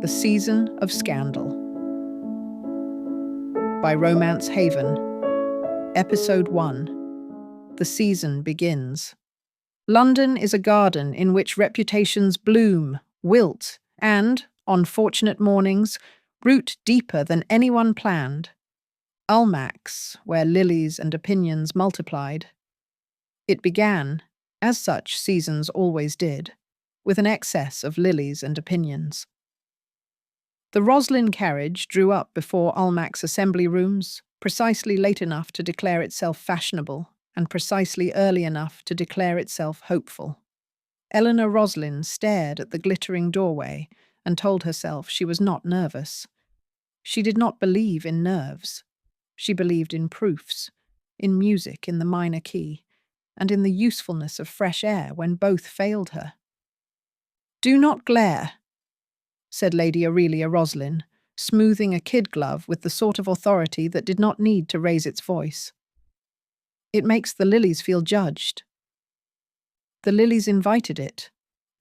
The Season of Scandal by Romance Haven. Episode 1. The Season Begins. London is a garden in which reputations bloom, wilt, and, on fortunate mornings, root deeper than anyone planned. Almack's, where lilies and opinions multiplied. It began, as such seasons always did, with an excess of lilies and opinions. The Roslyn carriage drew up before Almack's assembly rooms, precisely late enough to declare itself fashionable, and precisely early enough to declare itself hopeful. Elinor Roslyn stared at the glittering doorway and told herself she was not nervous. She did not believe in nerves. She believed in proofs, in music in the minor key, and in the usefulness of fresh air when both failed her. "Do not glare," said Lady Aurelia Roslyn, smoothing a kid glove with the sort of authority that did not need to raise its voice. "It makes the lilies feel judged." "The lilies invited it,"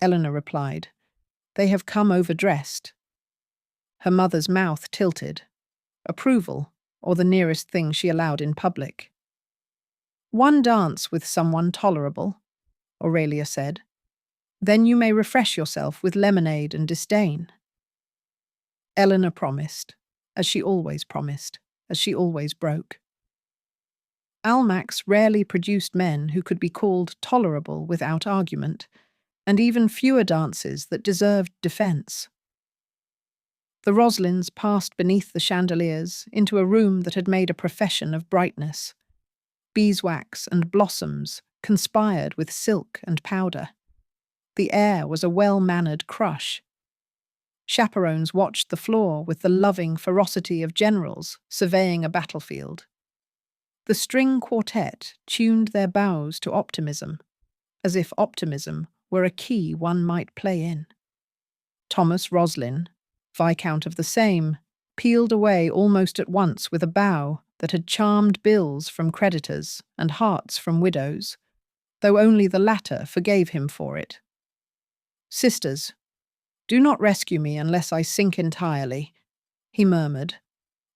Elinor replied. "They have come overdressed." Her mother's mouth tilted. Approval, or the nearest thing she allowed in public. "One dance with someone tolerable," Aurelia said. "Then you may refresh yourself with lemonade and disdain." Elinor promised, as she always promised, as she always broke. Almack's rarely produced men who could be called tolerable without argument, and even fewer dances that deserved defence. The Roslyns passed beneath the chandeliers into a room that had made a profession of brightness. Beeswax and blossoms conspired with silk and powder. The air was a well-mannered crush. Chaperones watched the floor with the loving ferocity of generals surveying a battlefield. The string quartet tuned their bows to optimism, as if optimism were a key one might play in. Thomas Roslyn, Viscount of the same, peeled away almost at once with a bow that had charmed bills from creditors and hearts from widows, though only the latter forgave him for it. "Sisters, do not rescue me unless I sink entirely," he murmured,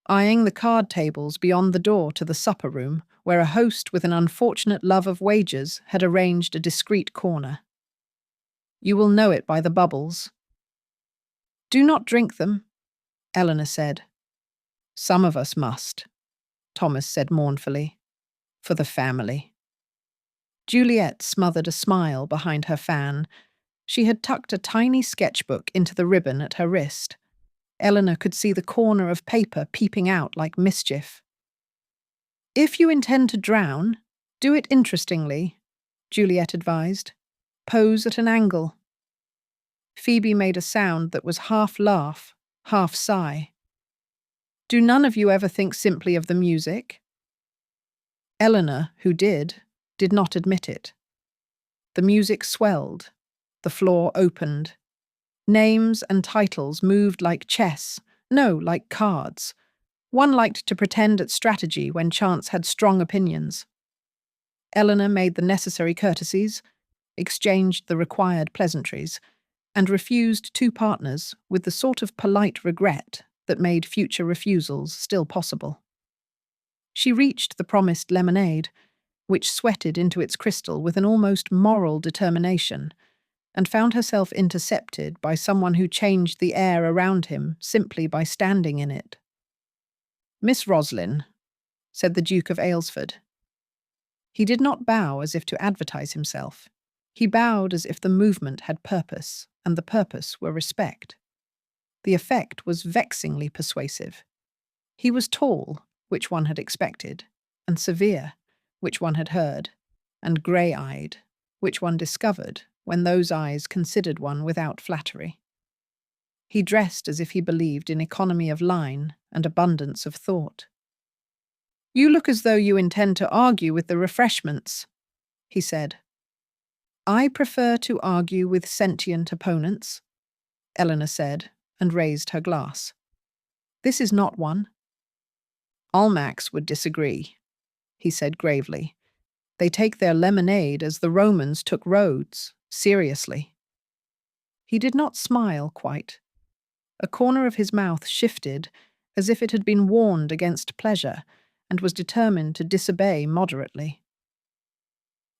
eyeing the card tables beyond the door to the supper room, where a host with an unfortunate love of wagers had arranged a discreet corner. "You will know it by the bubbles." "Do not drink them," Elinor said. "Some of us must," Thomas said mournfully, "for the family." Juliet smothered a smile behind her fan. She had tucked a tiny sketchbook into the ribbon at her wrist. Elinor could see the corner of paper peeping out like mischief. "If you intend to drown, do it interestingly," Juliet advised. "Pose at an angle." Phoebe made a sound that was half laugh, half sigh. "Do none of you ever think simply of the music?" Elinor, who did not admit it. The music swelled. The floor opened. Names and titles moved like chess, no, like cards. One liked to pretend at strategy when chance had strong opinions. Elinor made the necessary courtesies, exchanged the required pleasantries, and refused two partners with the sort of polite regret that made future refusals still possible. She reached the promised lemonade, which sweated into its crystal with an almost moral determination, and found herself intercepted by someone who changed the air around him simply by standing in it. "Miss Roslyn," said the Duke of Aylesford. He did not bow as if to advertise himself. He bowed as if the movement had purpose, and the purpose were respect. The effect was vexingly persuasive. He was tall, which one had expected, and severe, which one had heard, and grey-eyed, which one discovered when those eyes considered one without flattery. He dressed as if he believed in economy of line and abundance of thought. "You look as though you intend to argue with the refreshments," he said. "I prefer to argue with sentient opponents," Elinor said, and raised her glass. "This is not one." "Almack's would disagree," he said gravely. "They take their lemonade as the Romans took Rhodes, seriously." He did not smile quite. A corner of his mouth shifted, as if it had been warned against pleasure, and was determined to disobey moderately.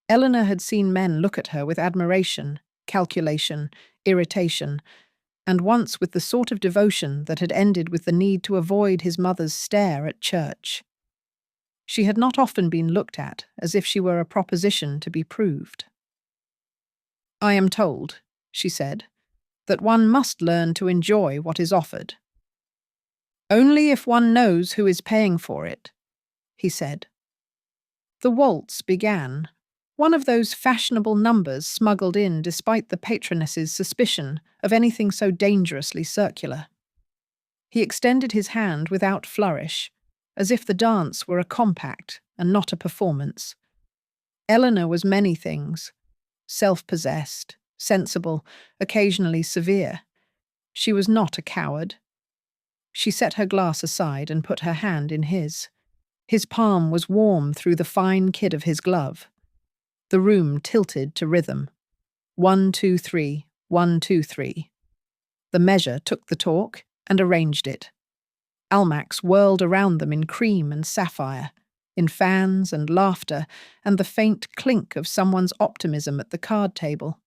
Elinor had seen men look at her with admiration, calculation, irritation, and once with the sort of devotion that had ended with the need to avoid his mother's stare at church. She had not often been looked at as if she were a proposition to be proved. "I am told," she said, "that one must learn to enjoy what is offered." "Only if one knows who is paying for it," he said. The waltz began, one of those fashionable numbers smuggled in despite the patroness's suspicion of anything so dangerously circular. He extended his hand without flourish, as if the dance were a compact and not a performance. Elinor was many things: self-possessed, sensible, occasionally severe. She was not a coward. She set her glass aside and put her hand in his. His palm was warm through the fine kid of his glove. The room tilted to rhythm. 1, 2, 3, 1, 2, 3. The measure took the talk and arranged it. Almack whirled around them in cream and sapphire, in fans and laughter, and the faint clink of someone's optimism at the card table.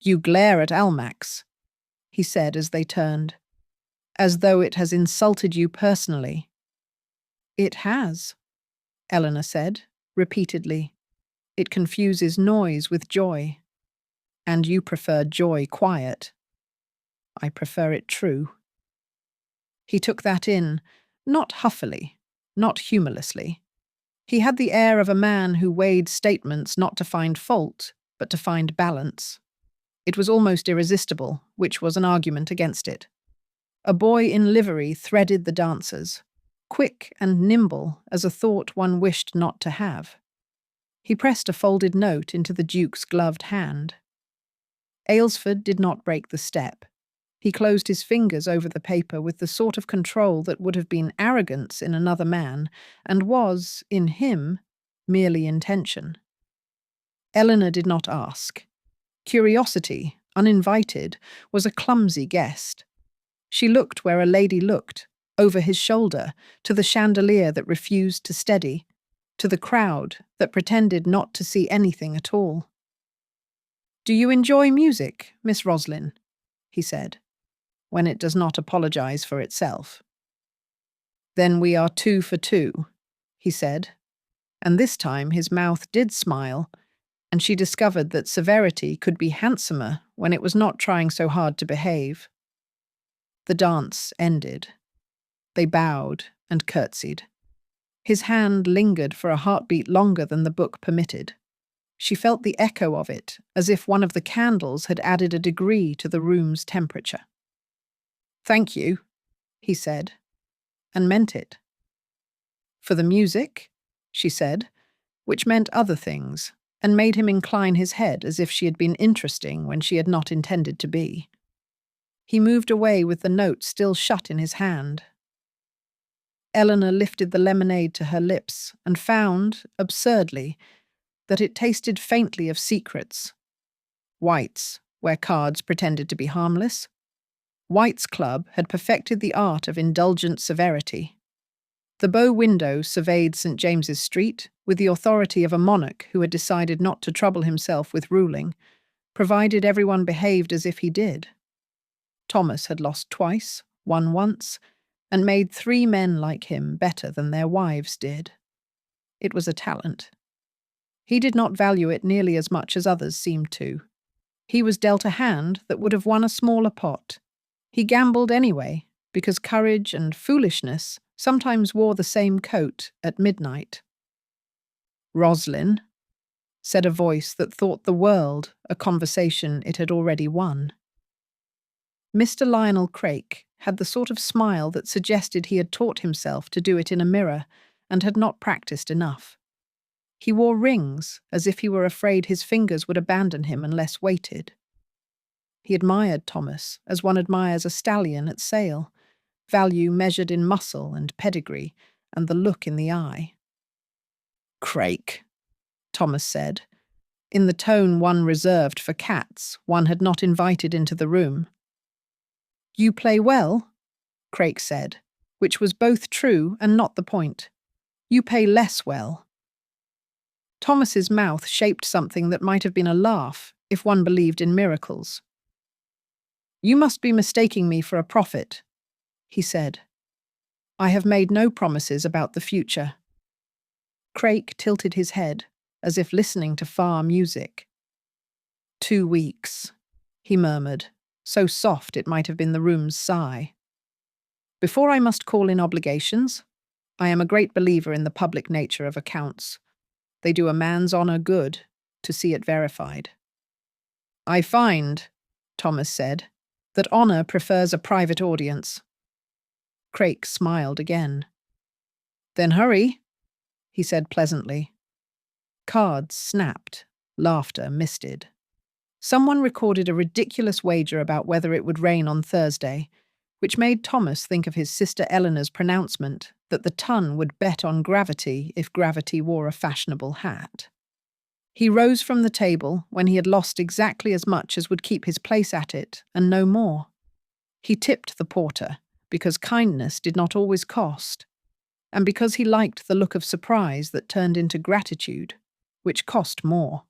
"You glare at Almack," he said as they turned, "as though it has insulted you personally." "It has," Elinor said, repeatedly. "It confuses noise with joy. And you prefer joy quiet. I prefer it true." He took that in, not huffily, not humorlessly. He had the air of a man who weighed statements not to find fault, but to find balance. It was almost irresistible, which was an argument against it. A boy in livery threaded the dancers, quick and nimble as a thought one wished not to have. He pressed a folded note into the Duke's gloved hand. Aylesford did not break the step. He closed his fingers over the paper with the sort of control that would have been arrogance in another man, and was, in him, merely intention. Elinor did not ask. Curiosity, uninvited, was a clumsy guest. She looked where a lady looked, over his shoulder, to the chandelier that refused to steady, to the crowd that pretended not to see anything at all. "Do you enjoy music, Miss Roslyn?" he said, "when it does not apologize for itself?" "Then we are 2 for 2, he said, and this time his mouth did smile, and she discovered that severity could be handsomer when it was not trying so hard to behave. The dance ended. They bowed and curtsied. His hand lingered for a heartbeat longer than the book permitted. She felt the echo of it, as if one of the candles had added a degree to the room's temperature. "Thank you," he said, and meant it. "For the music," she said, which meant other things, and made him incline his head as if she had been interesting when she had not intended to be. He moved away with the note still shut in his hand. Elinor lifted the lemonade to her lips and found, absurdly, that it tasted faintly of secrets. White's, where cards pretended to be harmless. White's Club had perfected the art of indulgent severity. The bow window surveyed St. James's Street with the authority of a monarch who had decided not to trouble himself with ruling, provided everyone behaved as if he did. Thomas had lost twice, won once, and made 3 men like him better than their wives did. It was a talent. He did not value it nearly as much as others seemed to. He was dealt a hand that would have won a smaller pot. He gambled anyway, because courage and foolishness sometimes wore the same coat at midnight. "Roslyn," said a voice that thought the world a conversation it had already won. Mr. Lionel Craik had the sort of smile that suggested he had taught himself to do it in a mirror and had not practiced enough. He wore rings, as if he were afraid his fingers would abandon him unless weighted. He admired Thomas as one admires a stallion at sale, value measured in muscle and pedigree, and the look in the eye. "Craik," Thomas said, in the tone one reserved for cats one had not invited into the room. You play well, Craik said, which was both true and not the point. You pay less well. Thomas's mouth shaped something that might have been a laugh if one believed in miracles. You must be mistaking me for a prophet, he said. I have made no promises about the future. Craik tilted his head, as if listening to far music. 2 weeks, he murmured, so soft it might have been the room's sigh. Before I must call in obligations, I am a great believer in the public nature of accounts. They do a man's honour good to see it verified. I find, Thomas said, that honour prefers a private audience. Craik smiled again. Then hurry, he said pleasantly. Cards snapped, laughter misted. Someone recorded a ridiculous wager about whether it would rain on Thursday, which made Thomas think of his sister Elinor's pronouncement that the ton would bet on gravity if gravity wore a fashionable hat. He rose from the table when he had lost exactly as much as would keep his place at it, and no more. He tipped the porter, because kindness did not always cost, and because he liked the look of surprise that turned into gratitude, which cost more.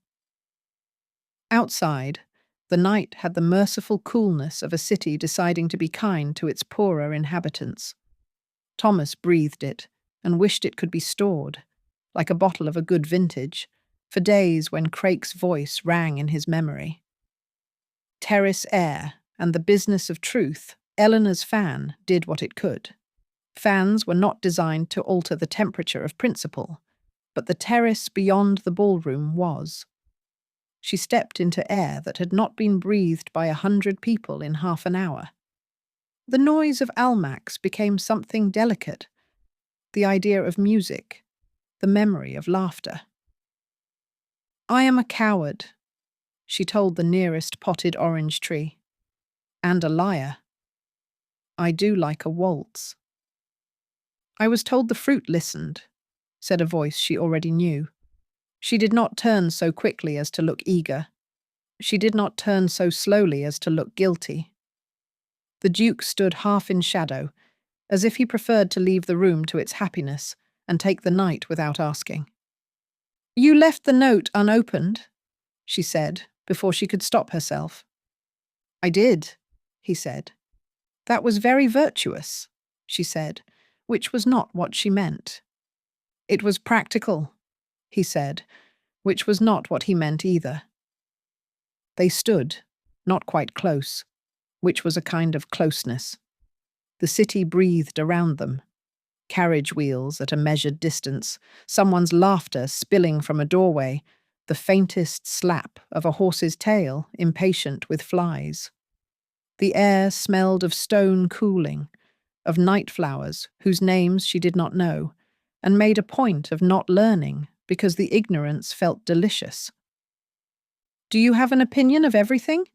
Outside, the night had the merciful coolness of a city deciding to be kind to its poorer inhabitants. Thomas breathed it and wished it could be stored, like a bottle of a good vintage, for days when Craik's voice rang in his memory. Terrace air and the business of truth, Elinor's fan did what it could. Fans were not designed to alter the temperature of principle, but the terrace beyond the ballroom was. She stepped into air that had not been breathed by 100 people in half an hour. The noise of Almack's became something delicate, the idea of music, the memory of laughter. I am a coward, she told the nearest potted orange tree, and a liar. I do like a waltz. I was told the fruit listened, said a voice she already knew. She did not turn so quickly as to look eager. She did not turn so slowly as to look guilty. The Duke stood half in shadow, as if he preferred to leave the room to its happiness and take the night without asking. You left the note unopened, she said, before she could stop herself. I did, he said. That was very virtuous, she said, which was not what she meant. It was practical, he said, which was not what he meant either. They stood, not quite close, which was a kind of closeness. The city breathed around them. Carriage wheels at a measured distance, someone's laughter spilling from a doorway, the faintest slap of a horse's tail impatient with flies. The air smelled of stone cooling, of night flowers whose names she did not know, and made a point of not learning because the ignorance felt delicious. Do you have an opinion of everything?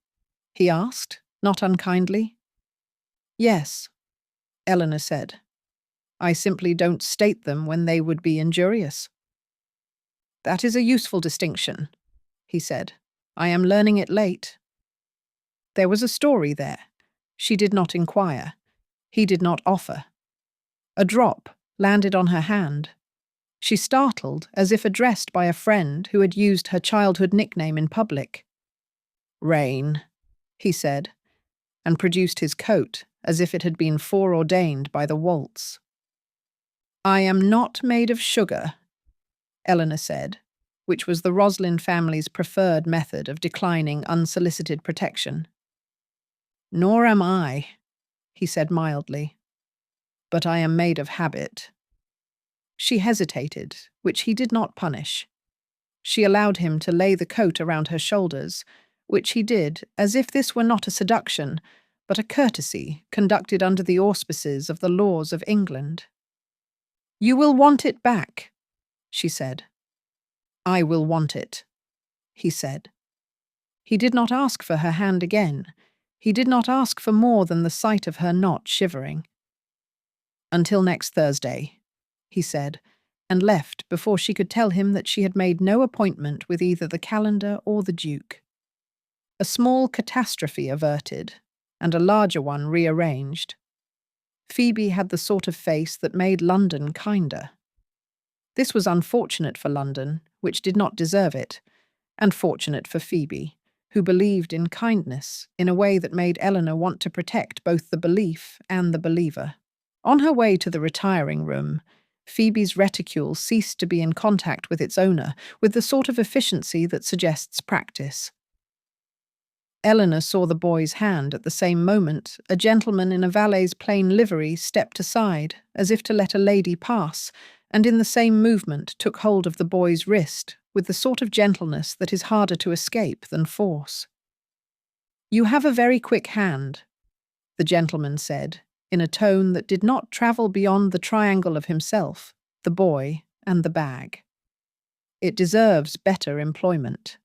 He asked, not unkindly. Yes, Elinor said. I simply don't state them when they would be injurious. That is a useful distinction, he said. I am learning it late. There was a story there. She did not inquire. He did not offer. A drop landed on her hand. She startled as if addressed by a friend who had used her childhood nickname in public. Rain, he said, and produced his coat as if it had been foreordained by the waltz. I am not made of sugar, Elinor said, which was the Roslyn family's preferred method of declining unsolicited protection. Nor am I, he said mildly, but I am made of habit. She hesitated, which he did not punish. She allowed him to lay the coat around her shoulders, which he did as if this were not a seduction, but a courtesy conducted under the auspices of the laws of England. You will want it back, she said. I will want it, he said. He did not ask for her hand again. He did not ask for more than the sight of her not shivering. Until next Thursday, he said, and left before she could tell him that she had made no appointment with either the calendar or the Duke. A small catastrophe averted, and a larger one rearranged. Phoebe had the sort of face that made London kinder. This was unfortunate for London, which did not deserve it, and fortunate for Phoebe, who believed in kindness in a way that made Elinor want to protect both the belief and the believer. On her way to the retiring room, Phoebe's reticule ceased to be in contact with its owner with the sort of efficiency that suggests practice. Elinor saw the boy's hand at the same moment. A gentleman in a valet's plain livery stepped aside, as if to let a lady pass, and in the same movement took hold of the boy's wrist with the sort of gentleness that is harder to escape than force. "You have a very quick hand," the gentleman said, in a tone that did not travel beyond the triangle of himself, the boy, and the bag. "It deserves better employment."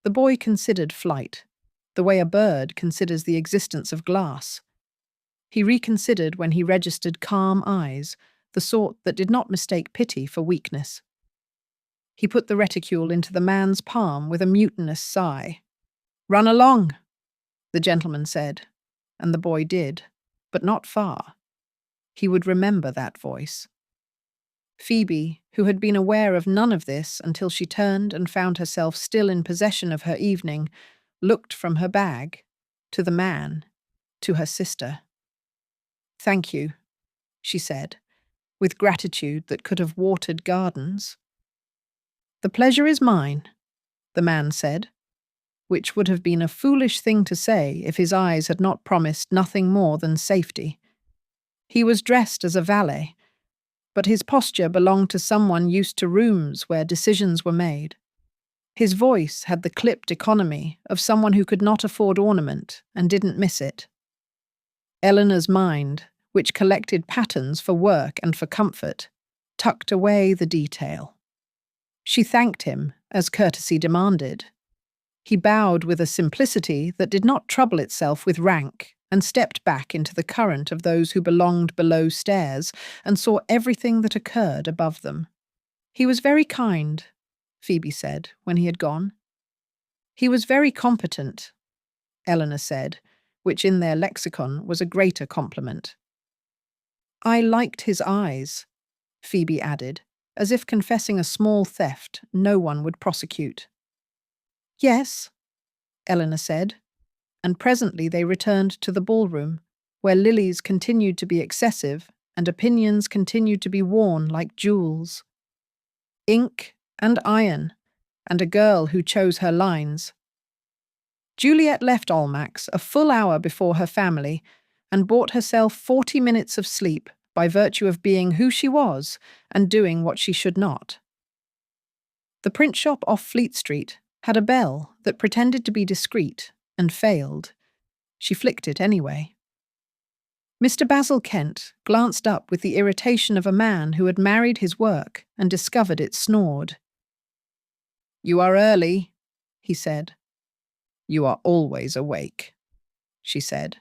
The boy considered flight, the way a bird considers the existence of glass. He reconsidered when he registered calm eyes, the sort that did not mistake pity for weakness. He put the reticule into the man's palm with a mutinous sigh. "Run along," the gentleman said, and the boy did, but not far. He would remember that voice. Phoebe, who had been aware of none of this until she turned and found herself still in possession of her evening, looked from her bag, to the man, to her sister. "Thank you," she said, with gratitude that could have watered gardens. "The pleasure is mine," the man said, which would have been a foolish thing to say if his eyes had not promised nothing more than safety. He was dressed as a valet, but his posture belonged to someone used to rooms where decisions were made. His voice had the clipped economy of someone who could not afford ornament and didn't miss it. Elinor's mind, which collected patterns for work and for comfort, tucked away the detail. She thanked him, as courtesy demanded. He bowed with a simplicity that did not trouble itself with rank and stepped back into the current of those who belonged below stairs and saw everything that occurred above them. "He was very kind," Phoebe said when he had gone. "He was very competent," Elinor said, which in their lexicon was a greater compliment. "I liked his eyes," Phoebe added, as if confessing a small theft no one would prosecute. "Yes," Elinor said, and presently they returned to the ballroom, where lilies continued to be excessive and opinions continued to be worn like jewels. Ink and iron, and a girl who chose her lines. Juliet left Almack's a full hour before her family and bought herself 40 minutes of sleep by virtue of being who she was and doing what she should not. The print shop off Fleet Street had a bell that pretended to be discreet and failed. She flicked it anyway. Mr. Basil Kent glanced up with the irritation of a man who had married his work and discovered it snored. "You are early," he said. "You are always awake," she said,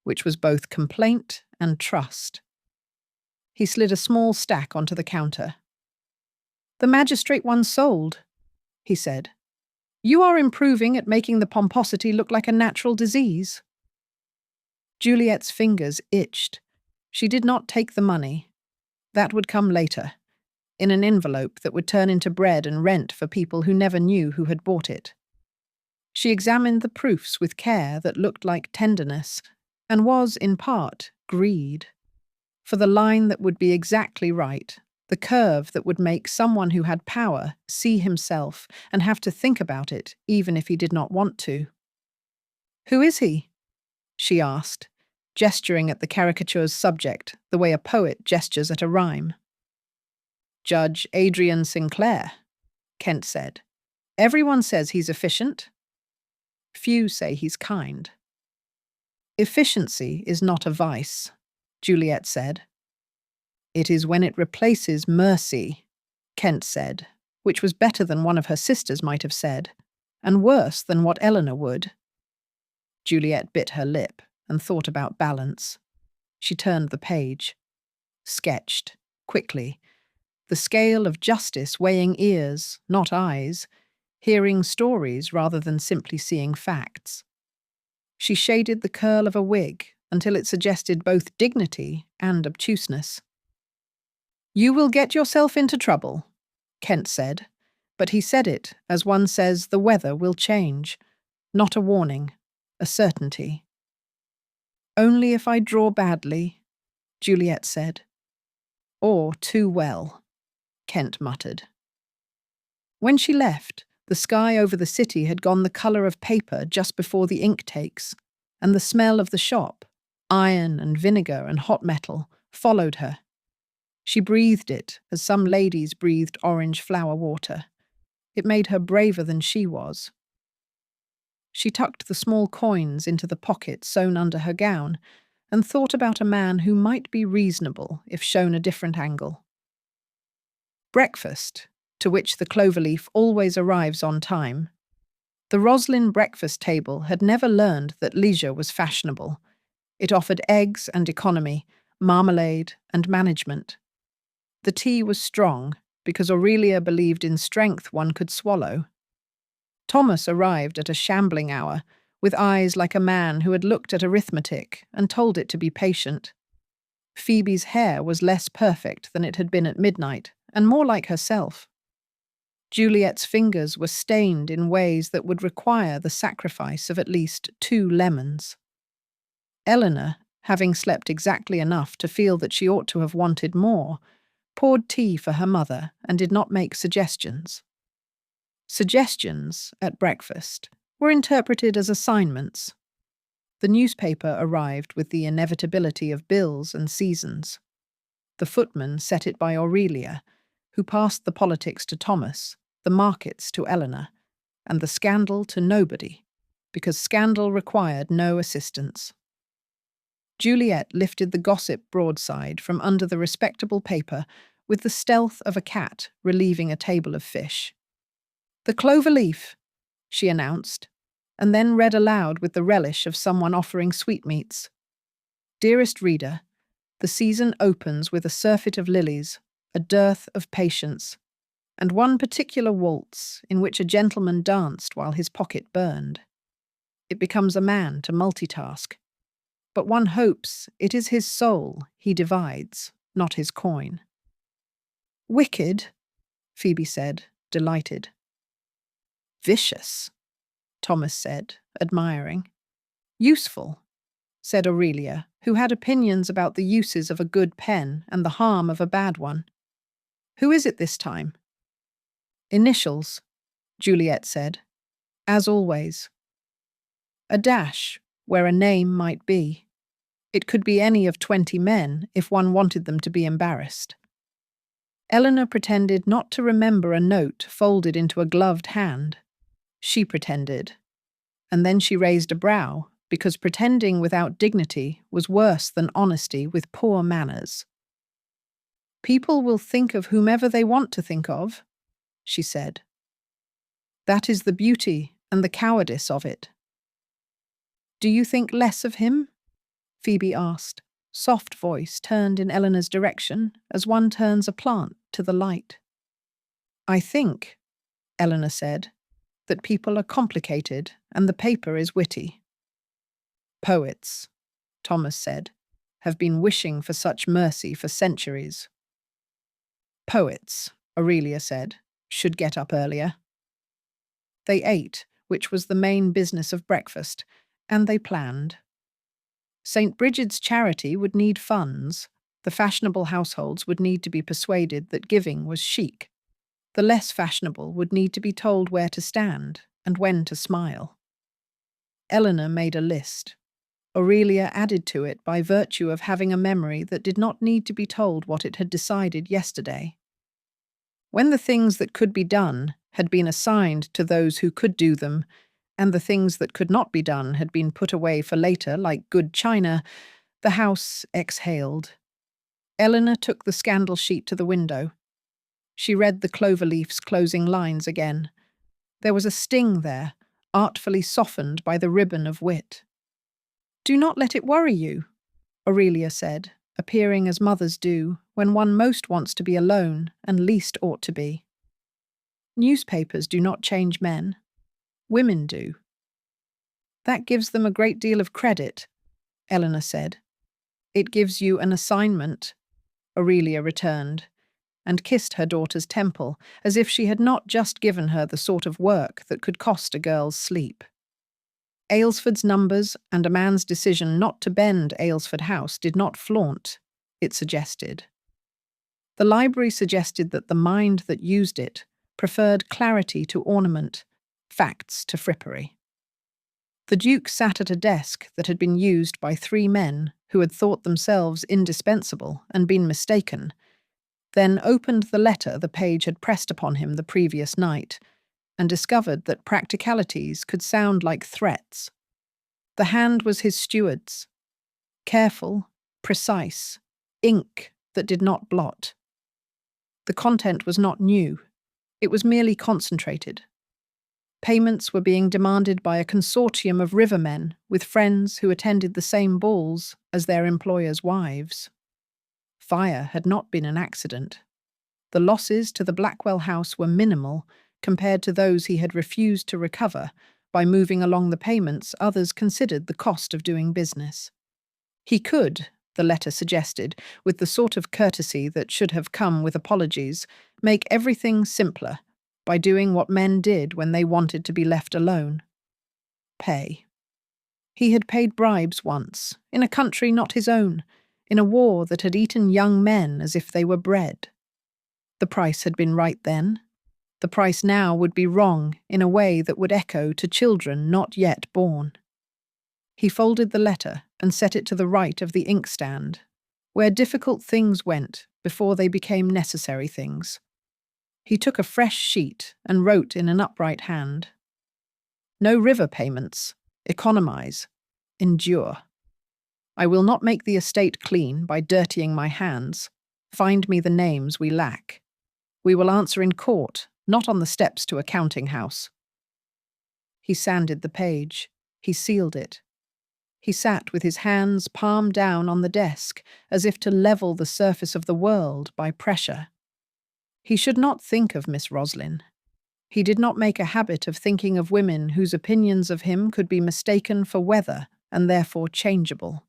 which was both complaint and trust. He slid a small stack onto the counter. "The magistrate one sold," he said. "You are improving at making the pomposity look like a natural disease." Juliet's fingers itched. She did not take the money. That would come later, in an envelope that would turn into bread and rent for people who never knew who had bought it. She examined the proofs with care that looked like tenderness, and was, in part, greed. For the line that would be exactly right, the curve that would make someone who had power see himself and have to think about it even if he did not want to. "Who is he?" she asked, gesturing at the caricature's subject the way a poet gestures at a rhyme. "Judge Adrian Sinclair," Kent said. "Everyone says he's efficient. Few say he's kind." "Efficiency is not a vice," Juliet said. "It is when it replaces mercy," Kent said, which was better than one of her sisters might have said, and worse than what Elinor would. Juliet bit her lip and thought about balance. She turned the page. Sketched, quickly, the scale of justice weighing ears, not eyes, hearing stories rather than simply seeing facts. She shaded the curl of a wig until it suggested both dignity and obtuseness. "You will get yourself into trouble," Kent said, but he said it as one says the weather will change, not a warning, a certainty. "Only if I draw badly," Juliet said. "Or too well," Kent muttered. When she left, the sky over the city had gone the colour of paper just before the ink takes, and the smell of the shop, iron and vinegar and hot metal, followed her. She breathed it as some ladies breathed orange flower water. It made her braver than she was. She tucked the small coins into the pocket sewn under her gown and thought about a man who might be reasonable if shown a different angle. Breakfast, to which the Cloverleaf always arrives on time. The Roslyn breakfast table had never learned that leisure was fashionable. It offered eggs and economy, marmalade and management. The tea was strong, because Aurelia believed in strength one could swallow. Thomas arrived at a shambling hour, with eyes like a man who had looked at arithmetic and told it to be patient. Phoebe's hair was less perfect than it had been at midnight, and more like herself. Juliet's fingers were stained in ways that would require the sacrifice of at least 2 lemons. Elinor, having slept exactly enough to feel that she ought to have wanted more, poured tea for her mother and did not make suggestions. Suggestions, at breakfast, were interpreted as assignments. The newspaper arrived with the inevitability of bills and seasons. The footman set it by Aurelia, who passed the politics to Thomas, the markets to Elinor, and the scandal to nobody, because scandal required no assistance. Juliet lifted the gossip broadside from under the respectable paper with the stealth of a cat relieving a table of fish. "The Cloverleaf," she announced, and then read aloud with the relish of someone offering sweetmeats. "Dearest reader, the season opens with a surfeit of lilies, a dearth of patience, and one particular waltz in which a gentleman danced while his pocket burned. It becomes a man to multitask, but one hopes it is his soul he divides, not his coin." "Wicked," Phoebe said, delighted. "Vicious," Thomas said, admiring. "Useful," said Aurelia, who had opinions about the uses of a good pen and the harm of a bad one. "Who is it this time?" "Initials," Juliet said, "as always. A dash where a name might be. It could be any of 20 men if one wanted them to be embarrassed." Elinor pretended not to remember a note folded into a gloved hand. She pretended, and then she raised a brow, because pretending without dignity was worse than honesty with poor manners. "People will think of whomever they want to think of," she said. "That is the beauty and the cowardice of it." "Do you think less of him?" Phoebe asked, soft voice turned in Elinor's direction as one turns a plant to the light. "I think," Elinor said, "that people are complicated and the paper is witty." "Poets," Thomas said, "have been wishing for such mercy for centuries." "Poets," Aurelia said, "should get up earlier." They ate, which was the main business of breakfast, and they planned. St. Bridget's charity would need funds. The fashionable households would need to be persuaded that giving was chic. The less fashionable would need to be told where to stand and when to smile. Elinor made a list. Aurelia added to it by virtue of having a memory that did not need to be told what it had decided yesterday. When the things that could be done had been assigned to those who could do them, and the things that could not be done had been put away for later like good china, the house exhaled. Elinor took the scandal sheet to the window. She read the Cloverleaf's closing lines again. There was a sting there, artfully softened by the ribbon of wit. "Do not let it worry you," Aurelia said, appearing as mothers do when one most wants to be alone and least ought to be. "Newspapers do not change men. Women do." That gives them a great deal of credit, Elinor said. It gives you an assignment, Aurelia returned, and kissed her daughter's temple as if she had not just given her the sort of work that could cost a girl's sleep. Aylesford's numbers and a man's decision not to bend Aylesford House did not flaunt, it suggested. The library suggested that the mind that used it preferred clarity to ornament, facts to frippery. The Duke sat at a desk that had been used by 3 men who had thought themselves indispensable and been mistaken, then opened the letter the page had pressed upon him the previous night, and discovered that practicalities could sound like threats. The hand was his steward's. Careful, precise, ink that did not blot. The content was not new. It was merely concentrated. Payments were being demanded by a consortium of rivermen with friends who attended the same balls as their employers' wives. Fire had not been an accident. The losses to the Blackwell house were minimal compared to those he had refused to recover by moving along the payments others considered the cost of doing business. He could, the letter suggested, with the sort of courtesy that should have come with apologies, make everything simpler by doing what men did when they wanted to be left alone. Pay. He had paid bribes once, in a country not his own, in a war that had eaten young men as if they were bread. The price had been right then. The price now would be wrong in a way that would echo to children not yet born. He folded the letter and set it to the right of the inkstand, where difficult things went before they became necessary things. He took a fresh sheet and wrote in an upright hand. No river payments. Economize. Endure. I will not make the estate clean by dirtying my hands. Find me the names we lack. We will answer in court, not on the steps to a counting house. He sanded the page. He sealed it. He sat with his hands palm down on the desk, as if to level the surface of the world by pressure. He should not think of Miss Roslyn. He did not make a habit of thinking of women whose opinions of him could be mistaken for weather and therefore changeable.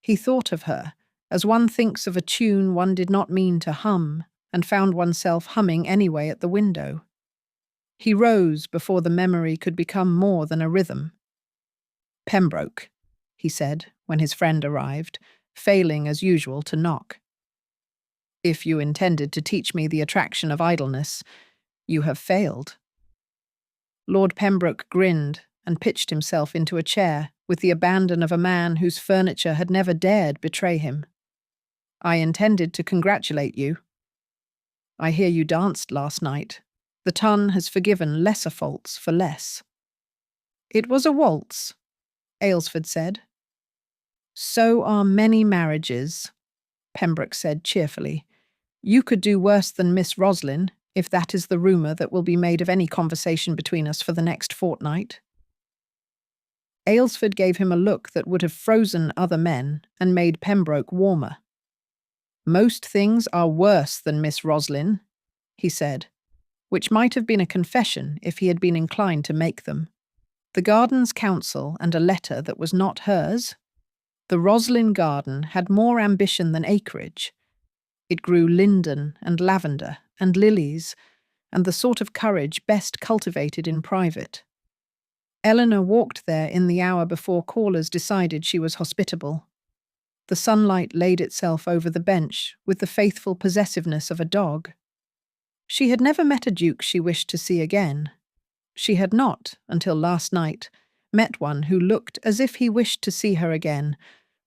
He thought of her as one thinks of a tune one did not mean to hum and found oneself humming anyway at the window. He rose before the memory could become more than a rhythm. Pembroke, he said when his friend arrived, failing as usual to knock. If you intended to teach me the attraction of idleness, you have failed. Lord Pembroke grinned and pitched himself into a chair with the abandon of a man whose furniture had never dared betray him. I intended to congratulate you. I hear you danced last night. The Tun has forgiven lesser faults for less. It was a waltz, Aylesford said. So are many marriages, Pembroke said cheerfully. You could do worse than Miss Roslyn, if that is the rumour that will be made of any conversation between us for the next fortnight. Aylesford gave him a look that would have frozen other men and made Pembroke warmer. Most things are worse than Miss Roslyn, he said, which might have been a confession if he had been inclined to make them. The garden's counsel and a letter that was not hers. The Roslyn garden had more ambition than acreage. It grew linden and lavender and lilies, and the sort of courage best cultivated in private. Elinor walked there in the hour before callers decided she was hospitable. The sunlight laid itself over the bench with the faithful possessiveness of a dog. She had never met a duke she wished to see again. She had not, until last night, met one who looked as if he wished to see her again,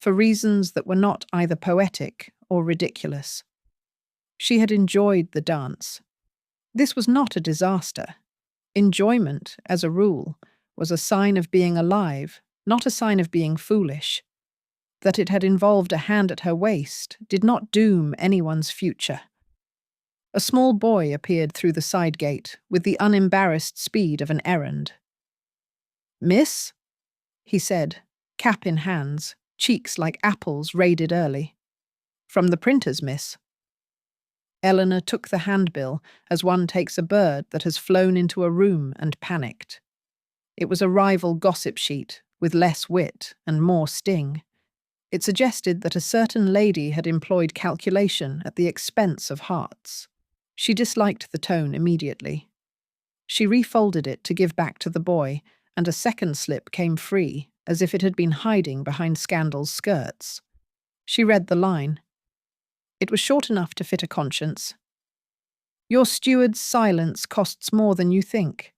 for reasons that were not either poetic or ridiculous. She had enjoyed the dance. This was not a disaster. Enjoyment, as a rule, was a sign of being alive, not a sign of being foolish. That it had involved a hand at her waist did not doom anyone's future. A small boy appeared through the side gate with the unembarrassed speed of an errand. "Miss?" he said, cap in hands, cheeks like apples raided early. "From the printers, miss." Elinor took the handbill as one takes a bird that has flown into a room and panicked. It was a rival gossip sheet, with less wit and more sting. It suggested that a certain lady had employed calculation at the expense of hearts. She disliked the tone immediately. She refolded it to give back to the boy, and a second slip came free, as if it had been hiding behind Scandal's skirts. She read the line. It was short enough to fit a conscience. Your steward's silence costs more than you think.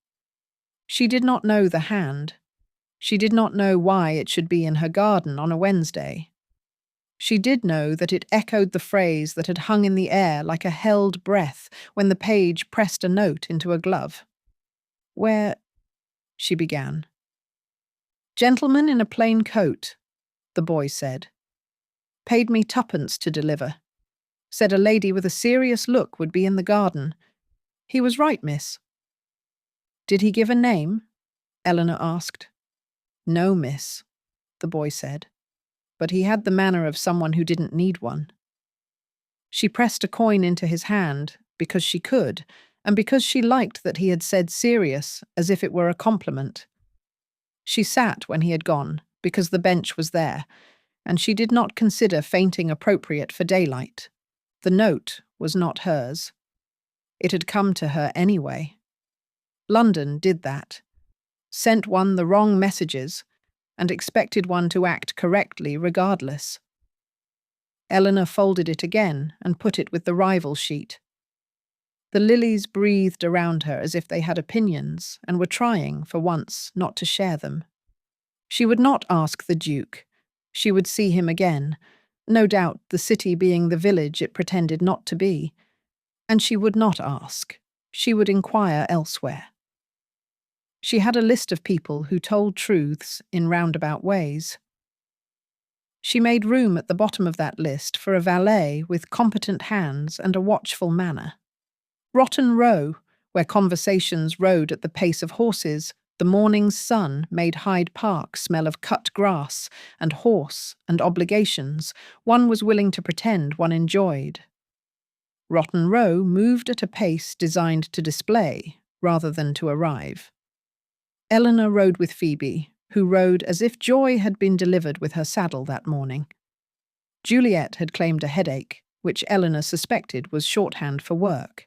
She did not know the hand. She did not know why it should be in her garden on a Wednesday. She did know that it echoed the phrase that had hung in the air like a held breath when the page pressed a note into a glove. Where, she began. Gentleman in a plain coat, the boy said. Paid me twopence to deliver. Said a lady with a serious look would be in the garden. He was right, miss. Did he give a name? Elinor asked. No, miss, the boy said, but he had the manner of someone who didn't need one. She pressed a coin into his hand because she could, and because she liked that he had said serious as if it were a compliment. She sat when he had gone because the bench was there, and she did not consider fainting appropriate for daylight. The note was not hers. It had come to her anyway. London did that. Sent one the wrong messages, and expected one to act correctly regardless. Elinor folded it again and put it with the rival sheet. The lilies breathed around her as if they had opinions and were trying, for once, not to share them. She would not ask the Duke. She would see him again, no doubt the city being the village it pretended not to be. And she would not ask. She would inquire elsewhere. She had a list of people who told truths in roundabout ways. She made room at the bottom of that list for a valet with competent hands and a watchful manner. Rotten Row, where conversations rode at the pace of horses, the morning's sun made Hyde Park smell of cut grass and horse and obligations one was willing to pretend one enjoyed. Rotten Row moved at a pace designed to display rather than to arrive. Elinor rode with Phoebe, who rode as if joy had been delivered with her saddle that morning. Juliet had claimed a headache, which Elinor suspected was shorthand for work.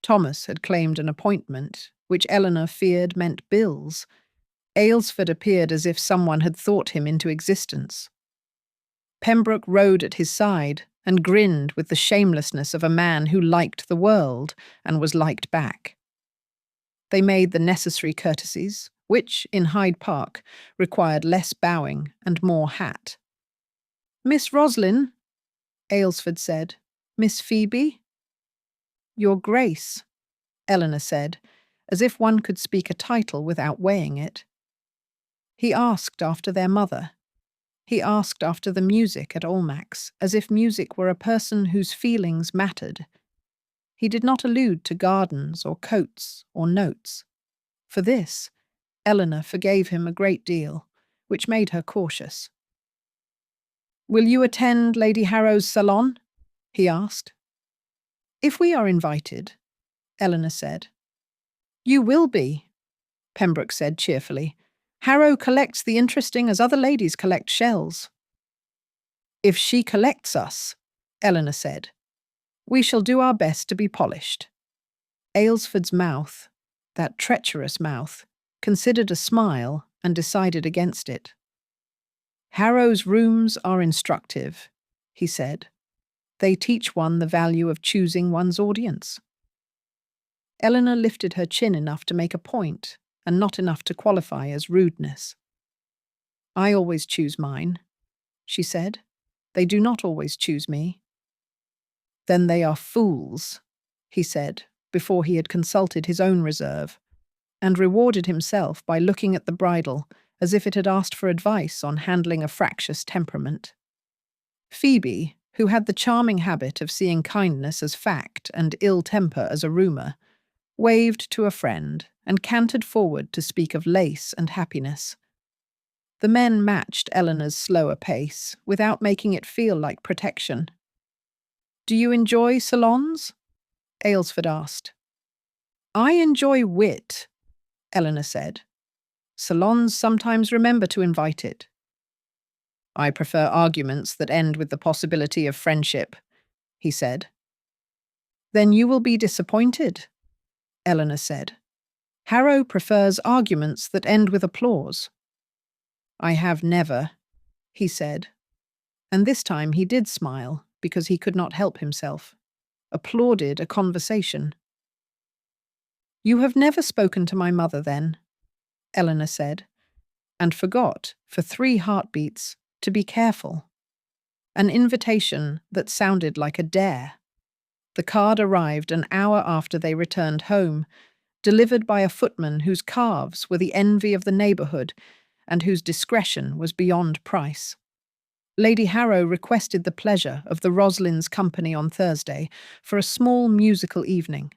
Thomas had claimed an appointment, which Elinor feared meant bills. Aylesford appeared as if someone had thought him into existence. Pembroke rode at his side and grinned with the shamelessness of a man who liked the world and was liked back. They made the necessary courtesies, which, in Hyde Park, required less bowing and more hat. Miss Roslyn, Aylesford said. Miss Phoebe? Your Grace, Elinor said, as if one could speak a title without weighing it. He asked after their mother. He asked after the music at Almack's, as if music were a person whose feelings mattered. He did not allude to gardens or coats or notes. For this, Elinor forgave him a great deal, which made her cautious. Will you attend Lady Harrow's salon? He asked. If we are invited, Elinor said. You will be, Pembroke said cheerfully. Harrow collects the interesting as other ladies collect shells. If she collects us, Elinor said, we shall do our best to be polished. Aylesford's mouth, that treacherous mouth, considered a smile and decided against it. Harrow's rooms are instructive, he said. They teach one the value of choosing one's audience. Elinor lifted her chin enough to make a point, and not enough to qualify as rudeness. I always choose mine, she said. They do not always choose me. Then they are fools, he said, before he had consulted his own reserve, and rewarded himself by looking at the bridle as if it had asked for advice on handling a fractious temperament. Phoebe, who had the charming habit of seeing kindness as fact and ill temper as a rumour, waved to a friend and cantered forward to speak of lace and happiness. The men matched Elinor's slower pace without making it feel like protection. Do you enjoy salons? Aylesford asked. I enjoy wit, Elinor said. Salons sometimes remember to invite it. I prefer arguments that end with the possibility of friendship, he said. Then you will be disappointed, Elinor said. Harrow prefers arguments that end with applause. I have never, he said, and this time he did smile because he could not help himself, applauded a conversation. You have never spoken to my mother, then, Elinor said, and forgot, for 3 heartbeats, to be careful. An invitation that sounded like a dare. The card arrived an hour after they returned home, delivered by a footman whose calves were the envy of the neighbourhood and whose discretion was beyond price. Lady Harrow requested the pleasure of the Roslyns' company on Thursday for a small musical evening.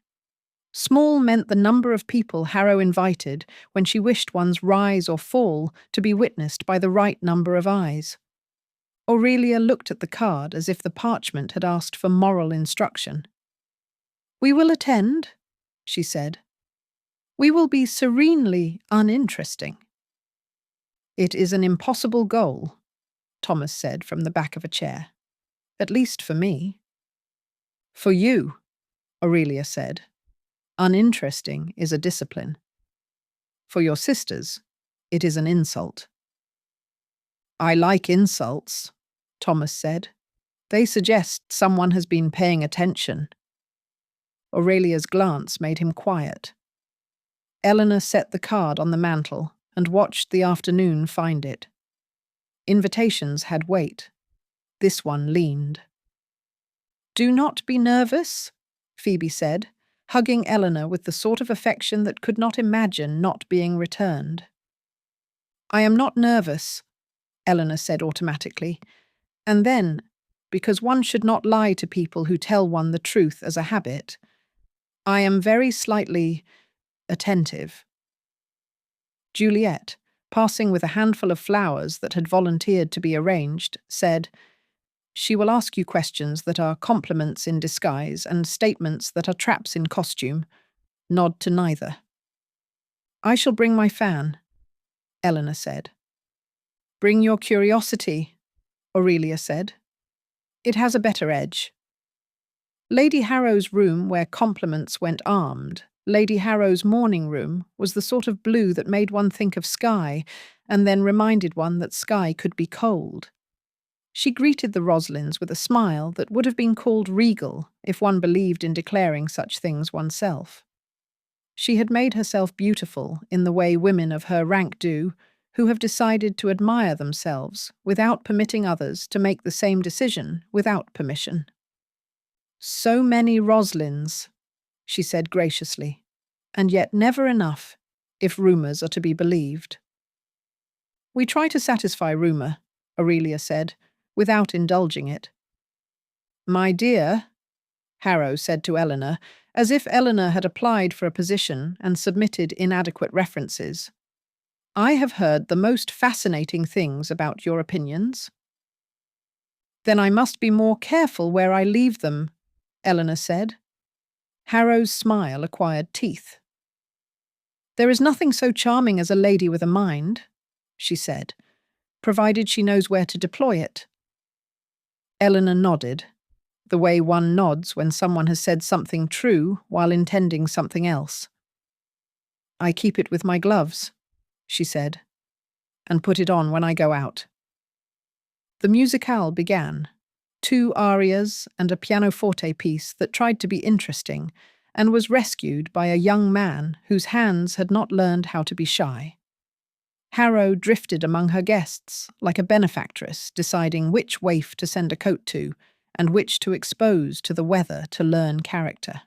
Small meant the number of people Harrow invited when she wished one's rise or fall to be witnessed by the right number of eyes. Aurelia looked at the card as if the parchment had asked for moral instruction. We will attend, she said. We will be serenely uninteresting. It is an impossible goal, Thomas said from the back of a chair. At least for me. For you, Aurelia said. Uninteresting is a discipline. For your sisters, it is an insult. I like insults, Thomas said. They suggest someone has been paying attention. Aurelia's glance made him quiet. Elinor set the card on the mantel and watched the afternoon find it. Invitations had weight. This one leaned. Do not be nervous, Phoebe said, hugging Elinor with the sort of affection that could not imagine not being returned. I am not nervous, Elinor said automatically, and then, because one should not lie to people who tell one the truth as a habit, I am very slightly attentive. Juliet, passing with a handful of flowers that had volunteered to be arranged, said, She will ask you questions that are compliments in disguise and statements that are traps in costume. Nod to neither. I shall bring my fan, Elinor said. Bring your curiosity, Aurelia said. It has a better edge. Lady Harrow's room where compliments went armed, Lady Harrow's morning room, was the sort of blue that made one think of sky and then reminded one that sky could be cold. She greeted the Roslyns with a smile that would have been called regal if one believed in declaring such things oneself. She had made herself beautiful in the way women of her rank do, who have decided to admire themselves without permitting others to make the same decision without permission. So many Roslyns, she said graciously, and yet never enough, if rumours are to be believed. We try to satisfy rumour, Aurelia said, without indulging it. My dear, Harrow said to Elinor, as if Elinor had applied for a position and submitted inadequate references. I have heard the most fascinating things about your opinions. Then I must be more careful where I leave them, Elinor said. Harrow's smile acquired teeth. There is nothing so charming as a lady with a mind, she said, provided she knows where to deploy it. Elinor nodded, the way one nods when someone has said something true while intending something else. I keep it with my gloves, she said, and put it on when I go out. The musicale began, 2 arias and a pianoforte piece that tried to be interesting and was rescued by a young man whose hands had not learned how to be shy. Harrow drifted among her guests like a benefactress deciding which waif to send a coat to and which to expose to the weather to learn character.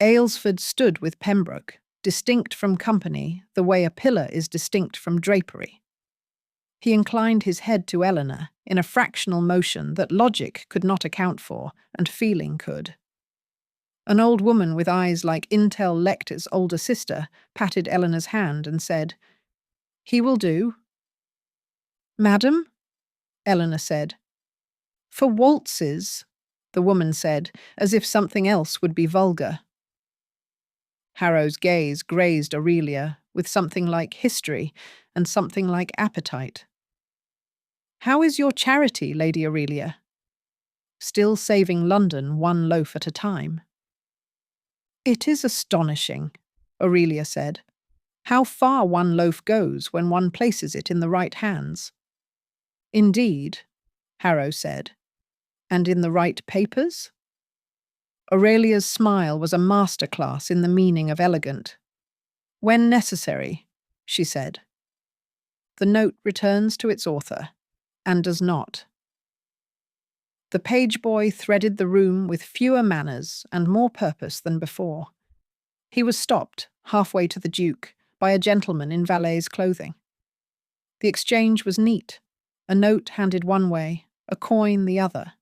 Aylesford stood with Pembroke, distinct from company the way a pillar is distinct from drapery. He inclined his head to Elinor in a fractional motion that logic could not account for and feeling could. An old woman with eyes like Intel Lecter's older sister patted Elinor's hand and said, He will do. Madam, Elinor said. For waltzes, the woman said, as if something else would be vulgar. Harrow's gaze grazed Aurelia with something like history, and something like appetite. "How is your charity, Lady Aurelia?" "Still saving London one loaf at a time." "It is astonishing," Aurelia said, "how far one loaf goes when one places it in the right hands." "Indeed," Harrow said. "And in the right papers?" Aurelia's smile was a masterclass in the meaning of elegant. "When necessary," she said. The note returns to its author, and does not. The page boy threaded the room with fewer manners and more purpose than before. He was stopped, halfway to the Duke, by a gentleman in valet's clothing. The exchange was neat, a note handed one way, a coin the other,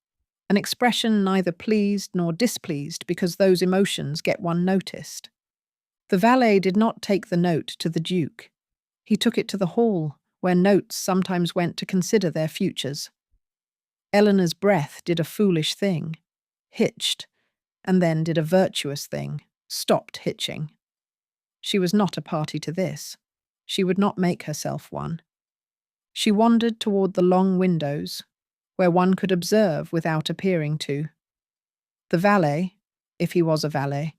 an expression neither pleased nor displeased because those emotions get one noticed. The valet did not take the note to the Duke. He took it to the hall, where notes sometimes went to consider their futures. Elinor's breath did a foolish thing, hitched, and then did a virtuous thing, stopped hitching. She was not a party to this. She would not make herself one. She wandered toward the long windows, where one could observe without appearing to. The valet, if he was a valet,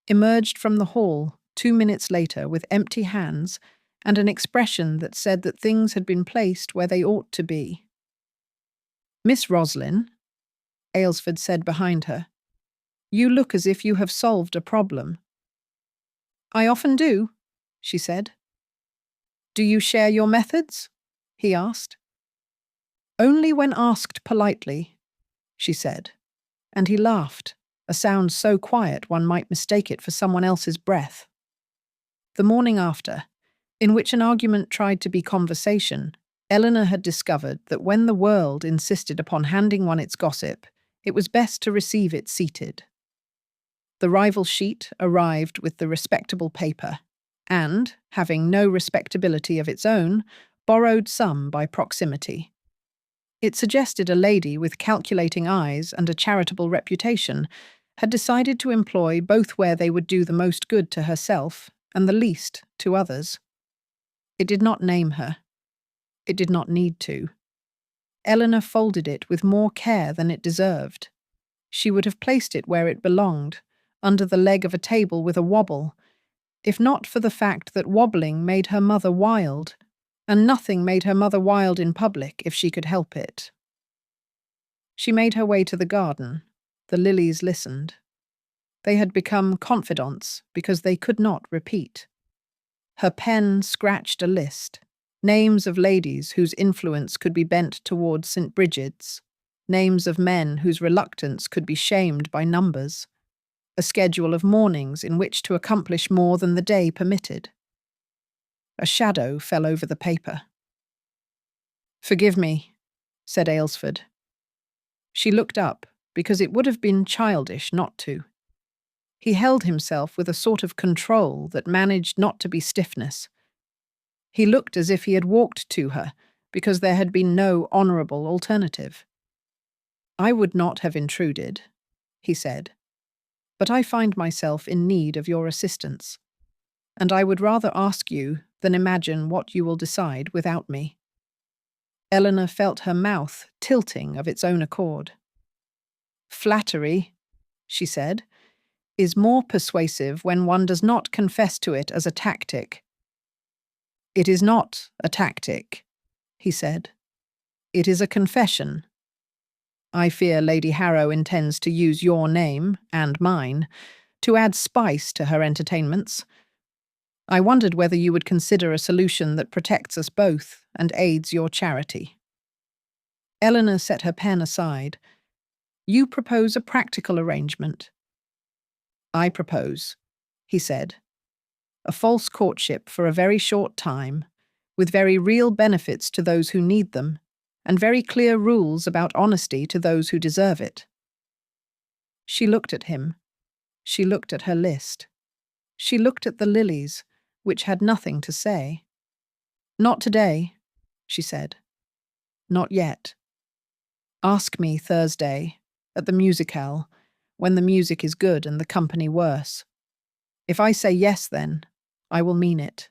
emerged from the hall 2 minutes later with empty hands and an expression that said that things had been placed where they ought to be. "Miss Roslyn," Aylesford said behind her, "you look as if you have solved a problem." "I often do," she said. "Do you share your methods?" he asked. "Only when asked politely," she said, and he laughed, a sound so quiet one might mistake it for someone else's breath. The morning after, in which an argument tried to be conversation, Elinor had discovered that when the world insisted upon handing one its gossip, it was best to receive it seated. The rival sheet arrived with the respectable paper, and, having no respectability of its own, borrowed some by proximity. It suggested a lady with calculating eyes and a charitable reputation had decided to employ both where they would do the most good to herself and the least to others. It did not name her. It did not need to. Elinor folded it with more care than it deserved. She would have placed it where it belonged, under the leg of a table with a wobble, if not for the fact that wobbling made her mother wild, and nothing made her mother wild in public if she could help it. She made her way to the garden. The lilies listened. They had become confidants because they could not repeat. Her pen scratched a list, names of ladies whose influence could be bent towards St. Bridget's, names of men whose reluctance could be shamed by numbers, a schedule of mornings in which to accomplish more than the day permitted. A shadow fell over the paper. "Forgive me," said Aylesford. She looked up, because it would have been childish not to. He held himself with a sort of control that managed not to be stiffness. He looked as if he had walked to her, because there had been no honourable alternative. "I would not have intruded," he said, "but I find myself in need of your assistance, and I would rather ask you than imagine what you will decide without me." Elinor felt her mouth tilting of its own accord. "Flattery," she said, "is more persuasive when one does not confess to it as a tactic." "It is not a tactic," he said. "It is a confession. I fear Lady Harrow intends to use your name, and mine, to add spice to her entertainments. I wondered whether you would consider a solution that protects us both and aids your charity." Elinor set her pen aside. "You propose a practical arrangement." "I propose," he said, "a false courtship for a very short time, with very real benefits to those who need them, and very clear rules about honesty to those who deserve it." She looked at him. She looked at her list. She looked at the lilies, which had nothing to say. "Not today," she said. "Not yet. Ask me Thursday, at the musicale, when the music is good and the company worse. If I say yes then, I will mean it."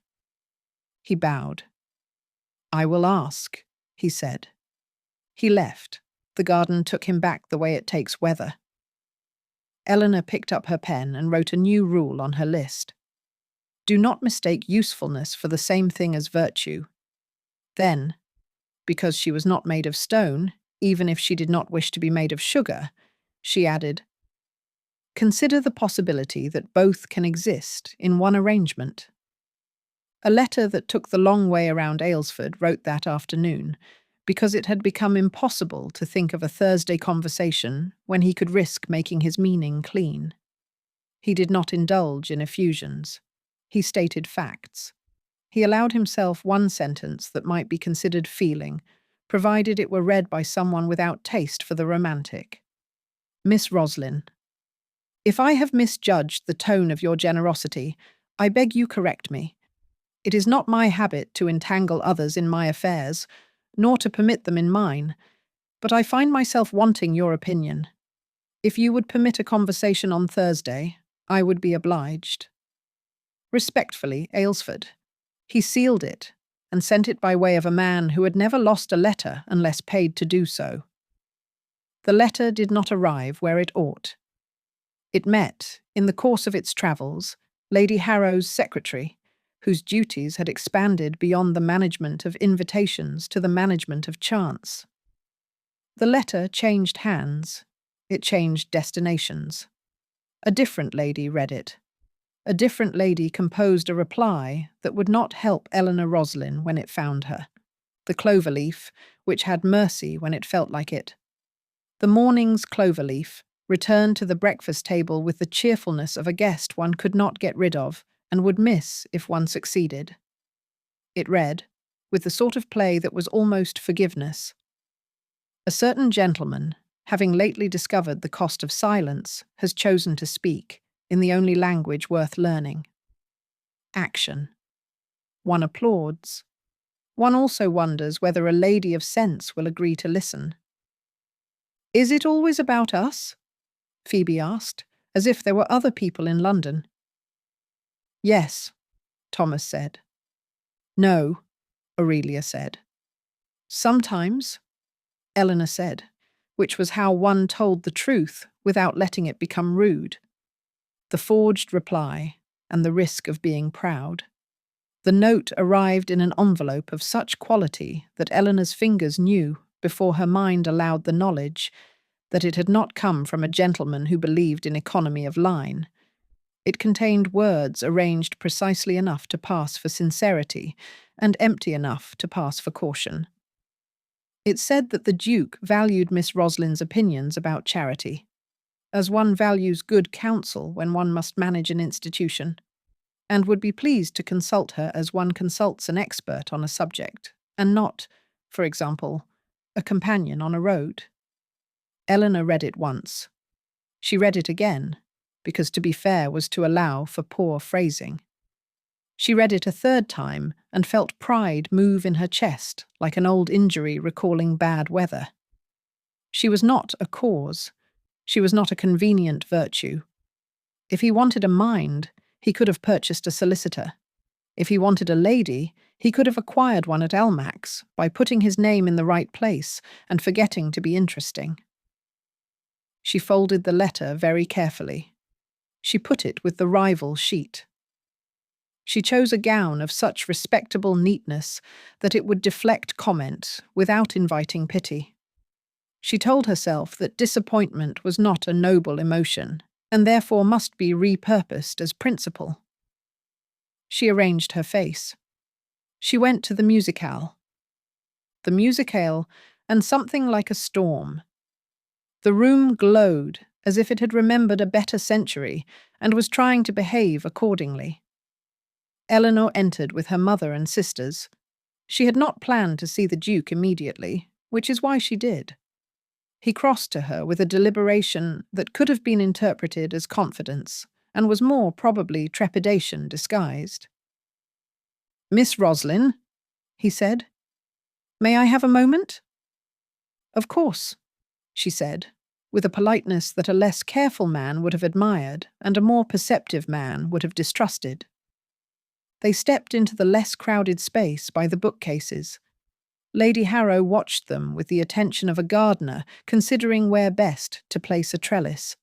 He bowed. "I will ask," he said. He left. The garden took him back the way it takes weather. Elinor picked up her pen and wrote a new rule on her list. Do not mistake usefulness for the same thing as virtue. Then, because she was not made of stone, even if she did not wish to be made of sugar, she added, consider the possibility that both can exist in one arrangement. A letter that took the long way around Aylesford wrote that afternoon, because it had become impossible to think of a Thursday conversation when he could risk making his meaning clean. He did not indulge in effusions. He stated facts. He allowed himself one sentence that might be considered feeling, provided it were read by someone without taste for the romantic. Miss Roslyn, if I have misjudged the tone of your generosity, I beg you correct me. It is not my habit to entangle others in my affairs, nor to permit them in mine, but I find myself wanting your opinion. If you would permit a conversation on Thursday, I would be obliged. Respectfully, Aylesford. He sealed it and sent it by way of a man who had never lost a letter unless paid to do so. The letter did not arrive where it ought. It met, in the course of its travels, Lady Harrow's secretary, whose duties had expanded beyond the management of invitations to the management of chance. The letter changed hands. It changed destinations. A different lady read it. A different lady composed a reply that would not help Elinor Roslyn when it found her. The Cloverleaf, which had mercy when it felt like it. The morning's Cloverleaf returned to the breakfast table with the cheerfulness of a guest one could not get rid of and would miss if one succeeded. It read, with the sort of play that was almost forgiveness. A certain gentleman, having lately discovered the cost of silence, has chosen to speak, in the only language worth learning. Action. One applauds. One also wonders whether a lady of sense will agree to listen. Is it always about us? Phoebe asked, as if there were other people in London. Yes, Thomas said. No, Aurelia said. Sometimes, Elinor said, which was how one told the truth without letting it become rude. The forged reply, and the risk of being proud. The note arrived in an envelope of such quality that Elinor's fingers knew, before her mind allowed the knowledge, that it had not come from a gentleman who believed in economy of line. It contained words arranged precisely enough to pass for sincerity, and empty enough to pass for caution. It said that the Duke valued Miss Roslyn's opinions about charity, as one values good counsel when one must manage an institution, and would be pleased to consult her as one consults an expert on a subject, and not, for example, a companion on a road. Elinor read it once. She read it again, because to be fair was to allow for poor phrasing. She read it a third time and felt pride move in her chest like an old injury recalling bad weather. She was not a cause. She was not a convenient virtue. If he wanted a mind, he could have purchased a solicitor. If he wanted a lady, he could have acquired one at Almack's by putting his name in the right place and forgetting to be interesting. She folded the letter very carefully. She put it with the rival sheet. She chose a gown of such respectable neatness that it would deflect comment without inviting pity. She told herself that disappointment was not a noble emotion, and therefore must be repurposed as principle. She arranged her face. She went to the musicale. The musicale, and something like a storm. The room glowed as if it had remembered a better century and was trying to behave accordingly. Elinor entered with her mother and sisters. She had not planned to see the Duke immediately, which is why she did. He crossed to her with a deliberation that could have been interpreted as confidence, and was more probably trepidation disguised. "Miss Roslyn," he said, "may I have a moment?" "Of course," she said, with a politeness that a less careful man would have admired and a more perceptive man would have distrusted. They stepped into the less crowded space by the bookcases. Lady Harrow watched them with the attention of a gardener considering where best to place a trellis.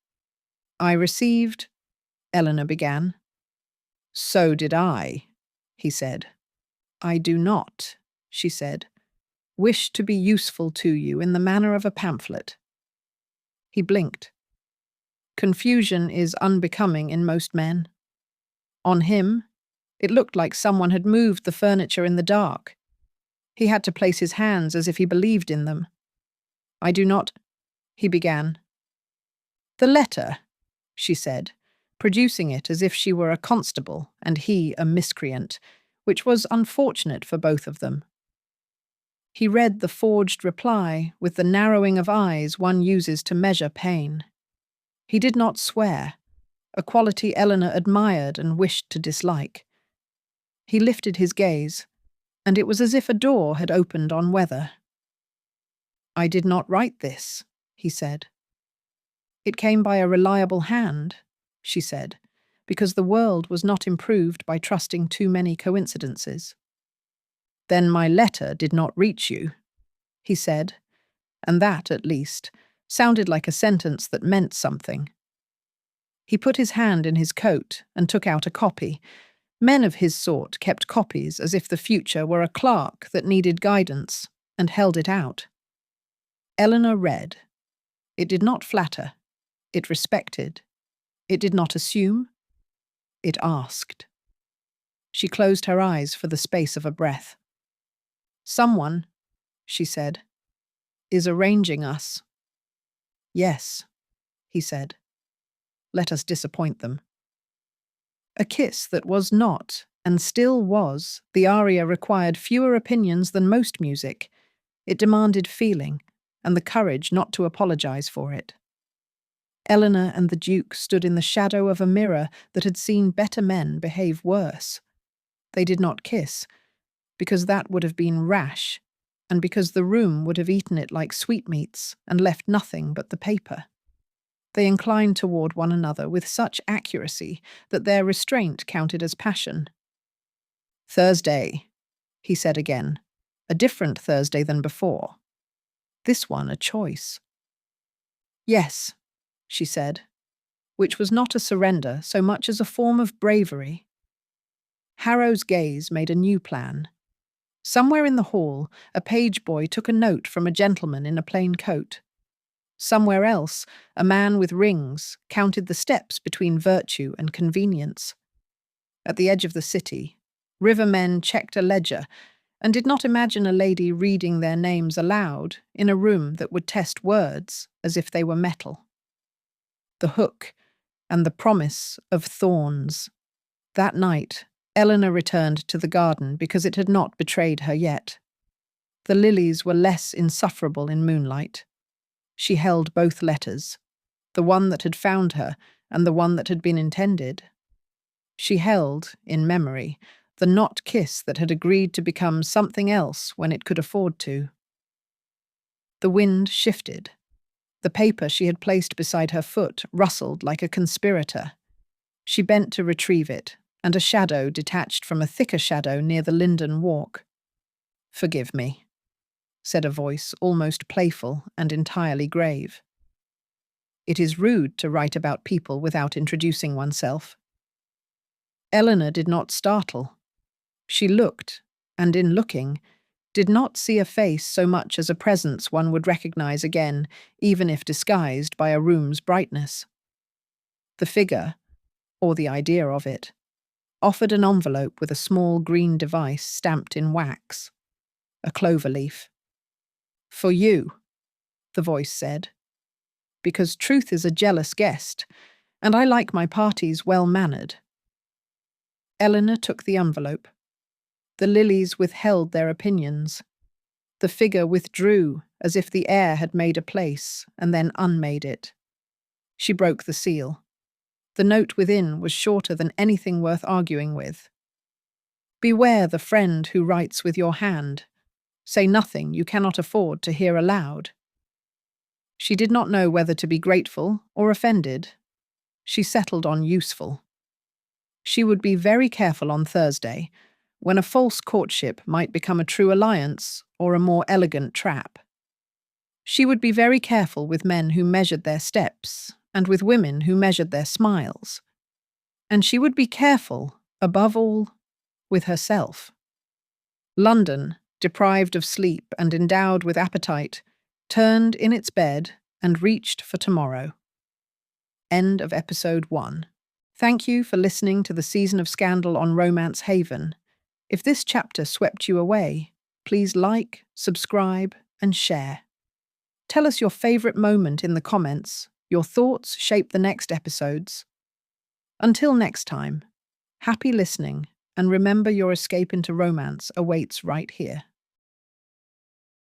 "I received," Elinor began. "So did I," he said. "I do not," she said, "wish to be useful to you in the manner of a pamphlet." He blinked. Confusion is unbecoming in most men. On him, it looked like someone had moved the furniture in the dark. He had to place his hands as if he believed in them. "I do not," he began. "The letter," she said, producing it as if she were a constable and he a miscreant, which was unfortunate for both of them. He read the forged reply with the narrowing of eyes one uses to measure pain. He did not swear, a quality Elinor admired and wished to dislike. He lifted his gaze, and it was as if a door had opened on weather. "I did not write this," he said. "It came by a reliable hand," she said, because the world was not improved by trusting too many coincidences. "Then my letter did not reach you," he said, and that, at least, sounded like a sentence that meant something. He put his hand in his coat and took out a copy. Men of his sort kept copies as if the future were a clerk that needed guidance, and held it out. Elinor read. It did not flatter. It respected. It did not assume. It asked. She closed her eyes for the space of a breath. "Someone," she said, "is arranging us." "Yes," he said. "Let us disappoint them." A kiss that was not, and still was, the aria required fewer opinions than most music. It demanded feeling, and the courage not to apologize for it. Elinor and the Duke stood in the shadow of a mirror that had seen better men behave worse. They did not kiss, because that would have been rash, and because the room would have eaten it like sweetmeats and left nothing but the paper. They inclined toward one another with such accuracy that their restraint counted as passion. "Thursday," he said again, a different Thursday than before. This one a choice. "Yes," she said, which was not a surrender so much as a form of bravery. Harrow's gaze made a new plan. Somewhere in the hall, a page boy took a note from a gentleman in a plain coat. Somewhere else, a man with rings counted the steps between virtue and convenience. At the edge of the city, rivermen checked a ledger and did not imagine a lady reading their names aloud in a room that would test words as if they were metal. The hook and the promise of thorns. That night, Elinor returned to the garden because it had not betrayed her yet. The lilies were less insufferable in moonlight. She held both letters, the one that had found her and the one that had been intended. She held, in memory, the not kiss that had agreed to become something else when it could afford to. The wind shifted. The paper she had placed beside her foot rustled like a conspirator. She bent to retrieve it, and a shadow detached from a thicker shadow near the linden walk. "Forgive me," said a voice almost playful and entirely grave. It is rude to write about people without introducing oneself. Elinor did not startle. She looked, and in looking, did not see a face so much as a presence one would recognize again, even if disguised by a room's brightness. The figure, or the idea of it, offered an envelope with a small green device stamped in wax. A clover leaf. "For you," the voice said, "because truth is a jealous guest, and I like my parties well-mannered." Elinor took the envelope. The lilies withheld their opinions. The figure withdrew as if the air had made a place and then unmade it. She broke the seal. The note within was shorter than anything worth arguing with. "Beware the friend who writes with your hand. Say nothing you cannot afford to hear aloud." She did not know whether to be grateful or offended. She settled on useful. She would be very careful on Thursday, when a false courtship might become a true alliance or a more elegant trap. She would be very careful with men who measured their steps, and with women who measured their smiles. And she would be careful, above all, with herself. London, deprived of sleep and endowed with appetite, turned in its bed and reached for tomorrow. End of episode 1. Thank you for listening to the Season of Scandal on Romance Haven. If this chapter swept you away, please like, subscribe, and share. Tell us your favorite moment in the comments. Your thoughts shape the next episodes. Until next time, happy listening, and remember your escape into romance awaits right here.